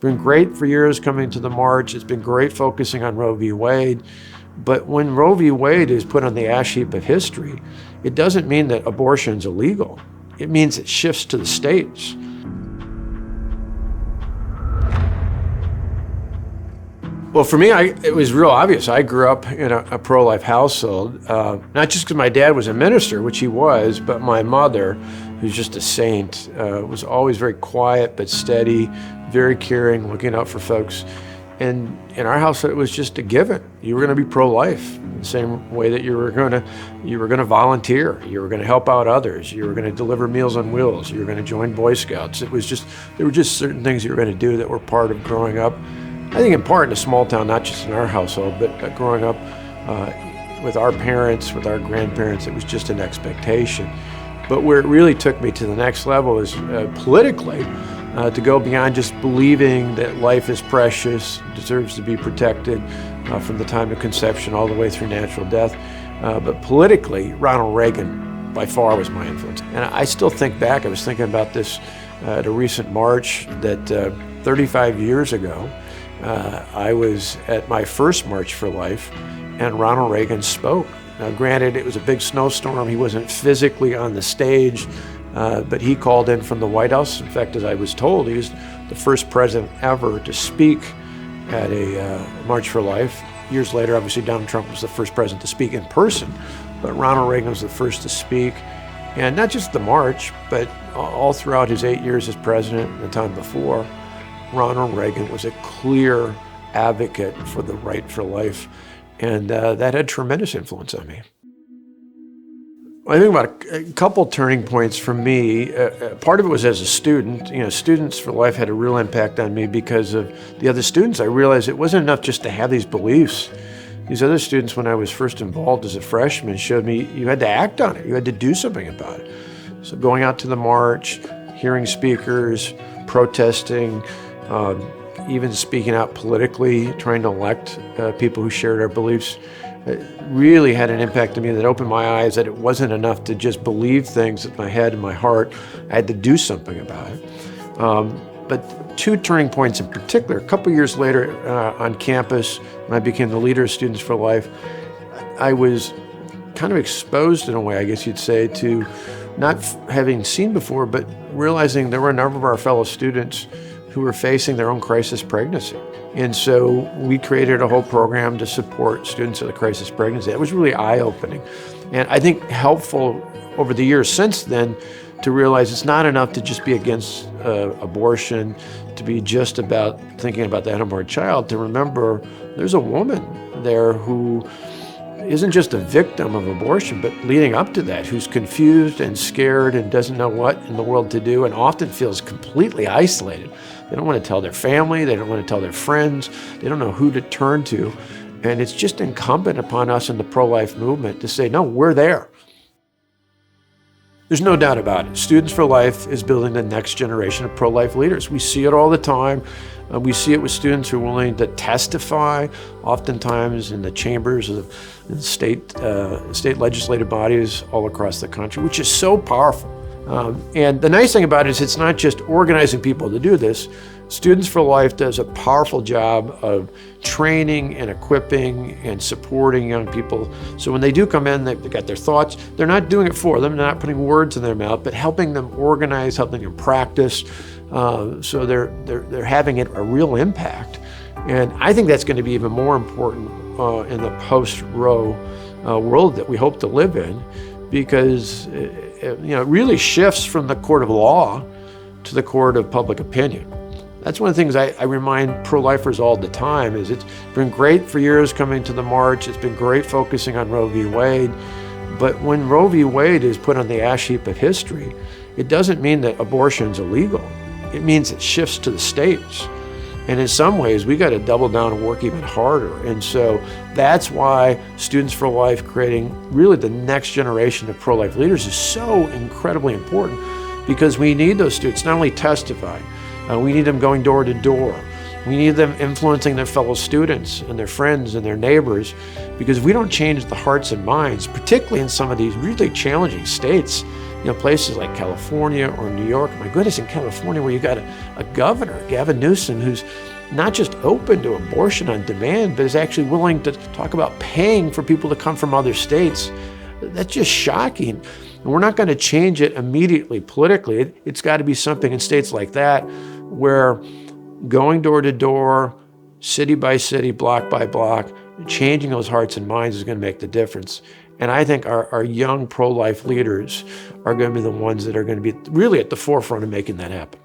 been great for years coming to the march. It's been great focusing on Roe v. Wade. But when Roe v. Wade is put on the ash heap of history, it doesn't mean that abortion's illegal. It means it shifts to the states. Well, for me, it was real obvious. I grew up in a pro-life household, not just because my dad was a minister, which he was, but my mother, who's just a saint, was always very quiet but steady, very caring, looking out for folks. And in our house, it was just a given. You were going to be pro-life, the same way that you were going to volunteer, you were going to help out others, you were going to deliver Meals on Wheels, you were going to join Boy Scouts. There were just certain things you were going to do that were part of growing up. I think in part in a small town, not just in our household, but growing up with our parents, with our grandparents, it was just an expectation. But where it really took me to the next level is politically, to go beyond just believing that life is precious, deserves to be protected from the time of conception all the way through natural death. But politically, Ronald Reagan by far was my influence. And I still think back, I was thinking about this at a recent march, that 35 years ago, I was at my first March for Life, and Ronald Reagan spoke. Now, granted, it was a big snowstorm. He wasn't physically on the stage, but he called in from the White House. In fact, as I was told, he was the first president ever to speak at a March for Life. Years later, obviously, Donald Trump was the first president to speak in person, but Ronald Reagan was the first to speak. And not just the march, but all throughout his 8 years as president and the time before, Ronald Reagan was a clear advocate for the right for life, and that had tremendous influence on me. I think about a couple turning points for me. Part of it was as a student. Students for Life had a real impact on me because of the other students. I realized it wasn't enough just to have these beliefs. These other students, when I was first involved as a freshman, showed me you had to act on it. You had to do something about it. So going out to the march, hearing speakers, protesting, even speaking out politically, trying to elect people who shared our beliefs, really had an impact on me that opened my eyes that it wasn't enough to just believe things in my head and my heart. I had to do something about it. But two turning points in particular, a couple years later on campus, when I became the leader of Students for Life, I was kind of exposed in a way, I guess you'd say, to not having seen before, but realizing there were a number of our fellow students who were facing their own crisis pregnancy. And so we created a whole program to support students with a crisis pregnancy. It was really eye-opening. And I think helpful over the years since then to realize it's not enough to just be against abortion, to be just about thinking about the unborn child, to remember there's a woman there who isn't just a victim of abortion, but leading up to that, who's confused and scared and doesn't know what in the world to do and often feels completely isolated. They don't want to tell their family, they don't want to tell their friends, they don't know who to turn to. And it's just incumbent upon us in the pro-life movement to say, no, we're there. There's no doubt about it. Students for Life is building the next generation of pro-life leaders. We see it all the time. We see it with students who are willing to testify, oftentimes in the chambers of the state legislative bodies all across the country, which is so powerful. And the nice thing about it is it's not just organizing people to do this. Students for Life does a powerful job of training and equipping and supporting young people. So when they do come in, they've got their thoughts. They're not doing it for them, they're not putting words in their mouth, but helping them organize, helping them practice. So they're having a real impact. And I think that's going to be even more important in the post-Roe world that we hope to live in, because it really shifts from the court of law to the court of public opinion. That's one of the things I remind pro-lifers all the time is it's been great for years coming to the march. It's been great focusing on Roe v. Wade. But when Roe v. Wade is put on the ash heap of history, it doesn't mean that abortion's illegal. It means it shifts to the states. And in some ways, we got to double down and work even harder. And so that's why Students for Life creating really the next generation of pro-life leaders is so incredibly important, because we need those students not only testifying, we need them going door to door. We need them influencing their fellow students and their friends and their neighbors, because if we don't change the hearts and minds, particularly in some of these really challenging states, places like California or New York. My goodness, in California, where you got a governor, Gavin Newsom, who's not just open to abortion on demand, but is actually willing to talk about paying for people to come from other states. That's just shocking. And we're not going to change it immediately politically. It's got to be something in states like that where going door to door, city by city, block by block, changing those hearts and minds is going to make the difference. And I think our young pro-life leaders are going to be the ones that are going to be really at the forefront of making that happen.